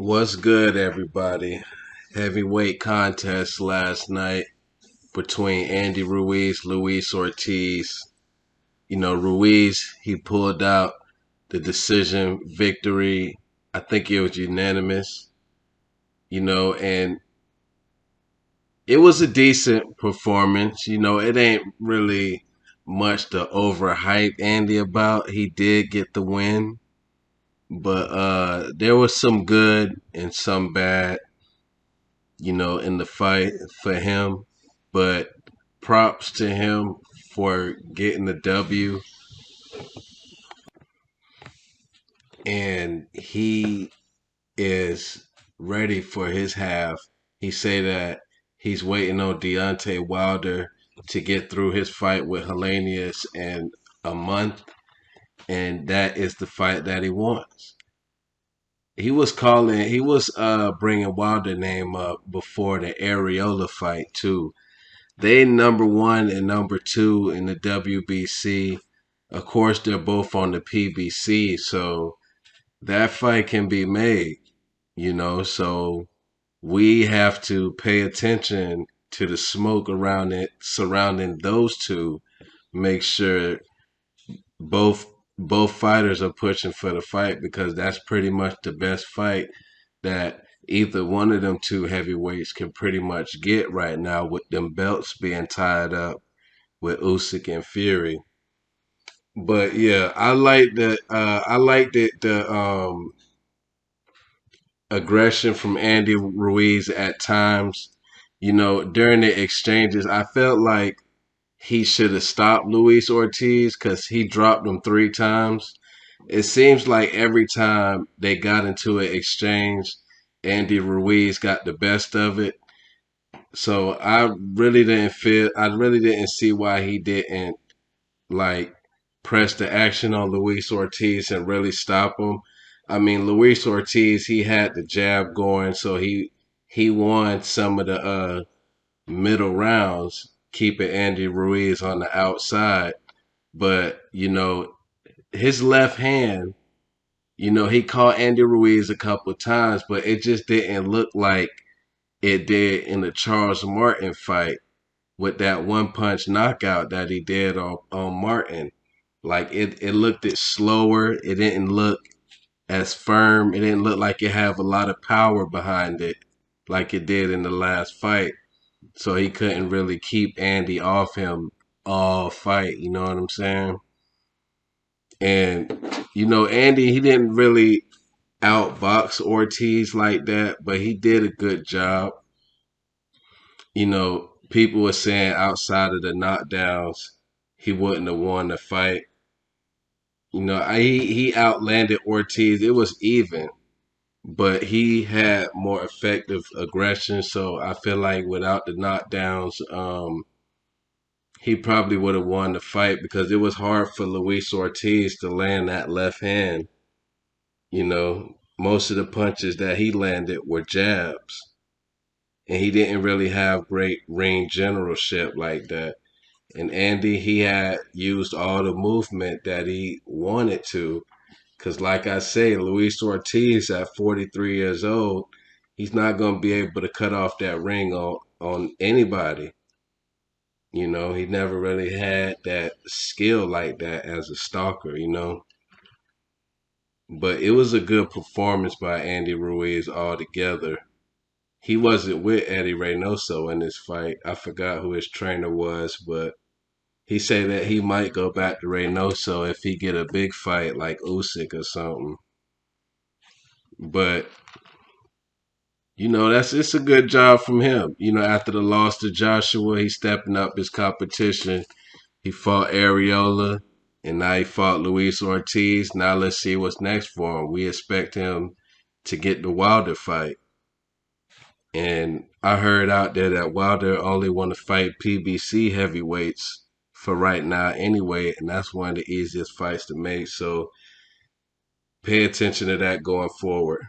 What's good, everybody? Heavyweight contest last night between Andy Ruiz, Luis Ortiz. Ruiz, he pulled out the decision victory. I think it was unanimous, and it was a decent performance. It ain't really much to overhype Andy about. He did get the win, but there was some good and some bad in the fight for him. But props to him for getting the W. And he is ready for his half. He say that he's waiting on Deontay Wilder to get through his fight with Hellenius in a month, and that is the fight that he wants. He was bringing Wilder name up before the Areola fight too. They number one and number two in the WBC. Of course, they're both on the PBC, so that fight can be made. So we have to pay attention to the smoke around it surrounding those two. Make sure both both fighters are pushing for the fight because that's pretty much the best fight that either one of them two heavyweights can pretty much get right now with them belts being tied up with Usyk and Fury. But yeah, I like the aggression from Andy Ruiz at times. During the exchanges, I felt like he should have stopped Luis Ortiz because he dropped him 3 times. It seems like every time they got into an exchange, Andy Ruiz got the best of it. So I really didn't see why he didn't like press the action on Luis Ortiz and really stop him. I mean, Luis Ortiz, he had the jab going, so he won some of the middle rounds, keeping Andy Ruiz on the outside. But his left hand, he caught Andy Ruiz a couple of times, but it just didn't look like it did in the Charles Martin fight with that one punch knockout that he did on Martin. Like it looked it slower. It didn't look as firm. It didn't look like it had a lot of power behind it like it did in the last fight. So he couldn't really keep Andy off him all fight, you know what I'm saying? And Andy, he didn't really outbox Ortiz like that, but he did a good job. People were saying outside of the knockdowns, he wouldn't have won the fight. He outlanded Ortiz. It was even, but he had more effective aggression. So I feel like without the knockdowns, he probably would have won the fight because it was hard for Luis Ortiz to land that left hand. Most of the punches that he landed were jabs, and he didn't really have great ring generalship like that. And Andy, he had used all the movement that he wanted to. Because, like I say, Luis Ortiz at 43 years old, he's not going to be able to cut off that ring on anybody. He never really had that skill like that as a stalker. But it was a good performance by Andy Ruiz altogether. He wasn't with Eddie Reynoso in this fight. I forgot who his trainer was, but he said that he might go back to Reynoso if he get a big fight like Usyk or something. But that's it's a good job from him. After the loss to Joshua, he's stepping up his competition. He fought Areola, and now he fought Luis Ortiz. Now let's see what's next for him. We expect him to get the Wilder fight. And I heard out there that Wilder only want to fight PBC heavyweights for right now anyway, and that's one of the easiest fights to make. So pay attention to that going forward.